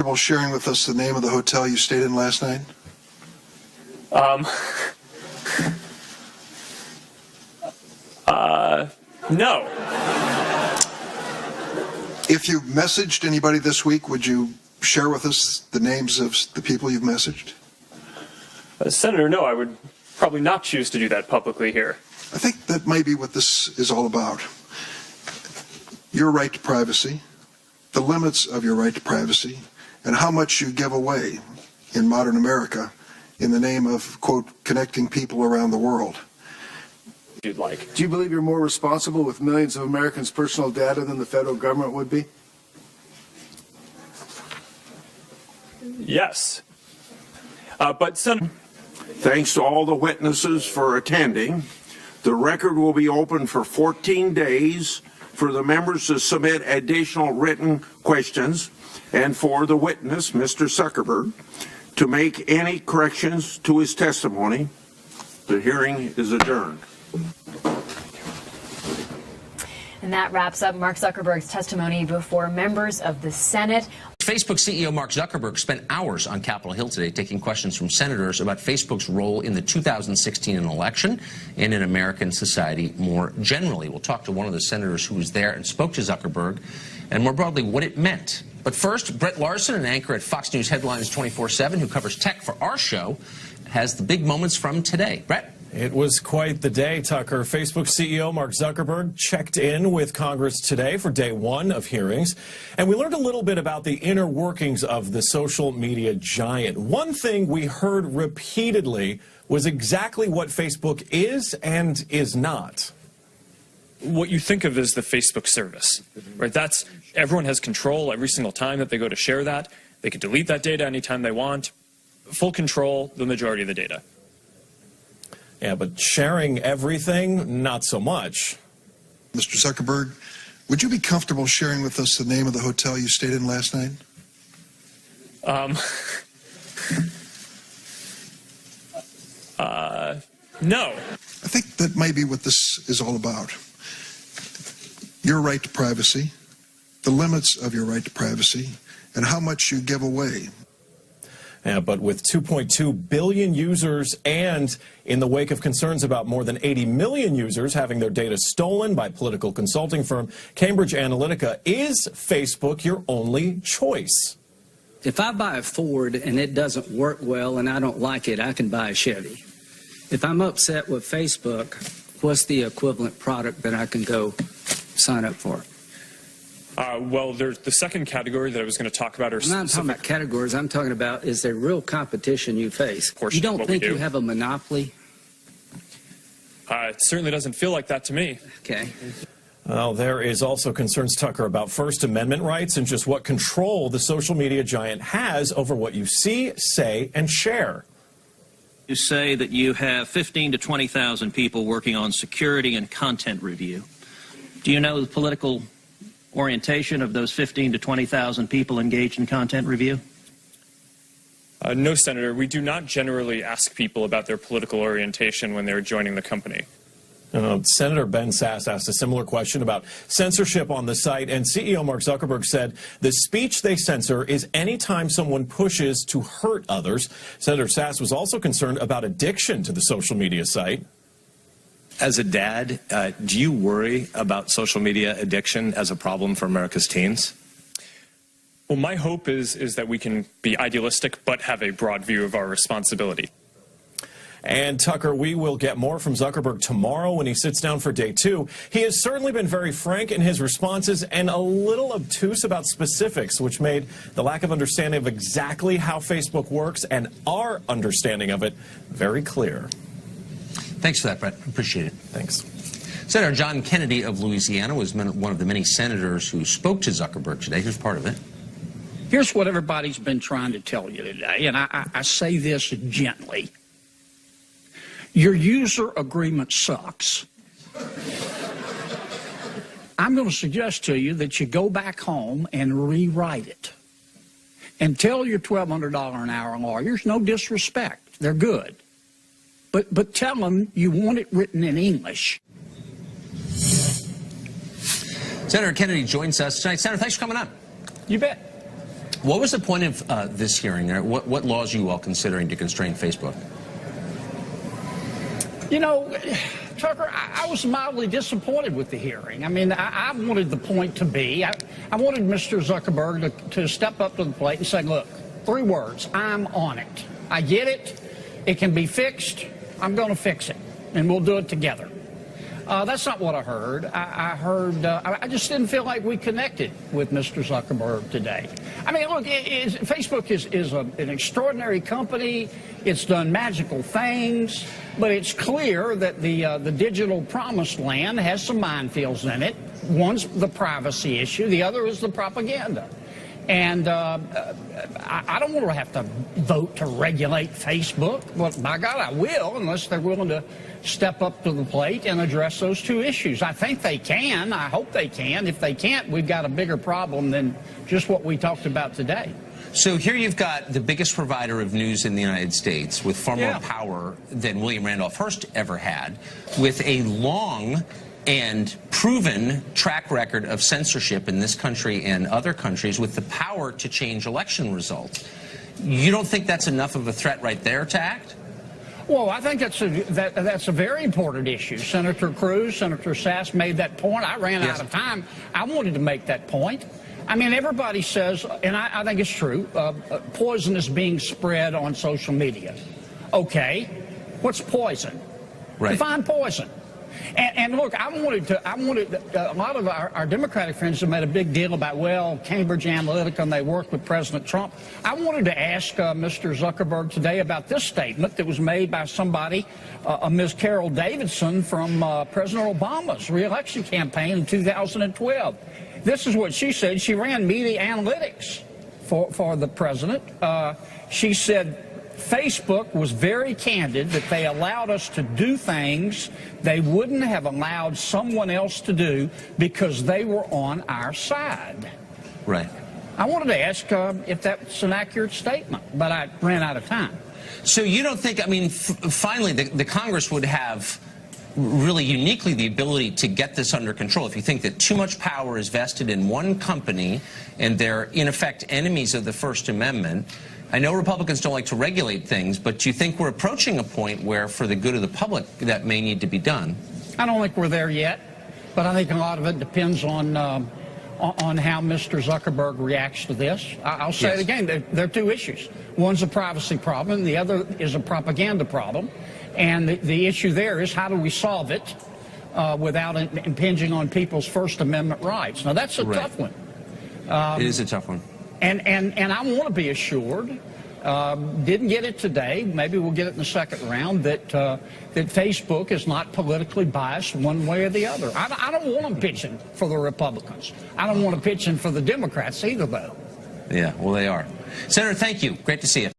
Sharing with us the name of the hotel you stayed in last night? No. If you messaged anybody this week, would you share with us the names of the people you've messaged? Senator, no, I would probably not choose to do that publicly here. I think that might be what this is all about. Your right to privacy, the limits of your right to privacy, and how much you give away in modern America in the name of, quote, connecting people around the world. You'd like. Do you believe you're more responsible with millions of Americans' personal data than the federal government would be? Yes. But Senator... Thanks to all the witnesses for attending. The record will be open for 14 days for the members to submit additional written questions and for the witness, Mr. Zuckerberg, to make any corrections to his testimony. The hearing is adjourned. And that wraps up Mark Zuckerberg's testimony before members of the Senate. Facebook CEO Mark Zuckerberg spent hours on Capitol Hill today taking questions from senators about Facebook's role in the 2016 election and in American society more generally. We'll talk to one of the senators who was there and spoke to Zuckerberg and more broadly what it meant. But first, Brett Larson, an anchor at Fox News Headlines 24/7 who covers tech for our show, has the big moments from today. Brett? It was quite the day, Tucker. Facebook CEO Mark Zuckerberg checked in with Congress today for day one of hearings, and we learned a little bit about the inner workings of the social media giant. One thing we heard repeatedly was exactly what Facebook is and is not. What you think of as the Facebook service, right? That's, everyone has control every single time that they go to share that. They can delete that data anytime they want. Full control, the majority of the data. Yeah, but sharing everything, not so much. Mr. Zuckerberg, would you be comfortable sharing with us the name of the hotel you stayed in last night? No. I think that might be what this is all about. Your right to privacy, the limits of your right to privacy, and how much you give away. Yeah, but with 2.2 billion users and in the wake of concerns about more than 80 million users having their data stolen by political consulting firm Cambridge Analytica, is Facebook your only choice? If I buy a Ford and it doesn't work well and I don't like it, I can buy a Chevy. If I'm upset with Facebook, what's the equivalent product that I can go sign up for? Well, there's the second category that I was going to talk about. I'm not talking about categories. I'm talking about, is there real competition you face? You don't think you have a monopoly? It certainly doesn't feel like that to me. Okay. Well, there is also concerns, Tucker, about First Amendment rights and just what control the social media giant has over what you see, say, and share. You say that you have 15 to 20,000 people working on security and content review. Do you know the political orientation of those 15 to 20,000 people engaged in content review? No, Senator. We do not generally ask people about their political orientation when they're joining the company. Senator Ben Sasse asked a similar question about censorship on the site, and CEO Mark Zuckerberg said the speech they censor is anytime someone pushes to hurt others. Senator Sasse was also concerned about addiction to the social media site. As a dad, do you worry about social media addiction as a problem for America's teens? Well, my hope is that we can be idealistic but have a broad view of our responsibility. And Tucker, we will get more from Zuckerberg tomorrow when he sits down for day two. He has certainly been very frank in his responses and a little obtuse about specifics, which made the lack of understanding of exactly how Facebook works and our understanding of it very clear. Thanks for that, Brett. Appreciate it. Thanks. Senator John Kennedy of Louisiana was one of the many senators who spoke to Zuckerberg today. Here's part of it. Here's what everybody's been trying to tell you today, and I say this gently. Your user agreement sucks. I'm going to suggest to you that you go back home and rewrite it. And tell your $1,200 an hour lawyers, no disrespect, they're good. But tell them you want it written in English. Senator Kennedy joins us tonight. Senator, thanks for coming on. You bet. What was the point of this hearing? What laws are you all considering to constrain Facebook? You know, Tucker, I was mildly disappointed with the hearing. I mean, I wanted the point to be, I wanted Mr. Zuckerberg to step up to the plate and say, look, 3 words, I'm on it. I get it. It can be fixed. I'm going to fix it, and we'll do it together. That's not what I heard. I just didn't feel like we connected with Mr. Zuckerberg today. I mean, look, Facebook is an extraordinary company. It's done magical things, but it's clear that the digital promised land has some minefields in it. One's the privacy issue. The other is the propaganda. And I don't want to have to vote to regulate Facebook, but by God, I will, unless they're willing to step up to the plate and address those 2 issues. I think they can. I hope they can. If they can't, we've got a bigger problem than just what we talked about today. So here you've got the biggest provider of news in the United States with far more power than William Randolph Hearst ever had, with a long and proven track record of censorship in this country and other countries, with the power to change election results. You don't think that's enough of a threat right there to act? Well, I think that's a very important issue. Senator Cruz, Senator Sass made that point. I ran out of time. I wanted to make that point. I mean, everybody says, and I think it's true, poison is being spread on social media. Okay, what's poison? Right. Define poison. And look, I wanted a lot of our Democratic friends have made a big deal about, well, Cambridge Analytica, and they work with President Trump. I wanted to ask Mr. Zuckerberg today about this statement that was made by somebody, Ms. Carol Davidson from President Obama's re-election campaign in 2012. This is what she said. She ran media analytics for the president. She said, Facebook was very candid that they allowed us to do things they wouldn't have allowed someone else to do because they were on our side. Right. I wanted to ask if that's an accurate statement, but I ran out of time. So you don't think, I mean, finally, the Congress would have really uniquely the ability to get this under control. If you think that too much power is vested in one company and they're, in effect, enemies of the First Amendment, I know Republicans don't like to regulate things, but do you think we're approaching a point where, for the good of the public, that may need to be done? I don't think we're there yet, but I think a lot of it depends on how Mr. Zuckerberg reacts to this. I'll say it again, there are 2 issues. One's a privacy problem, the other is a propaganda problem. And the issue there is, how do we solve it without impinging on people's First Amendment rights? Now, that's a tough one. It is a tough one. And I want to be assured, didn't get it today, maybe we'll get it in the second round, that Facebook is not politically biased one way or the other. I don't want them pitching for the Republicans. I don't want them pitching for the Democrats either, though. Yeah, well, they are. Senator, thank you. Great to see you.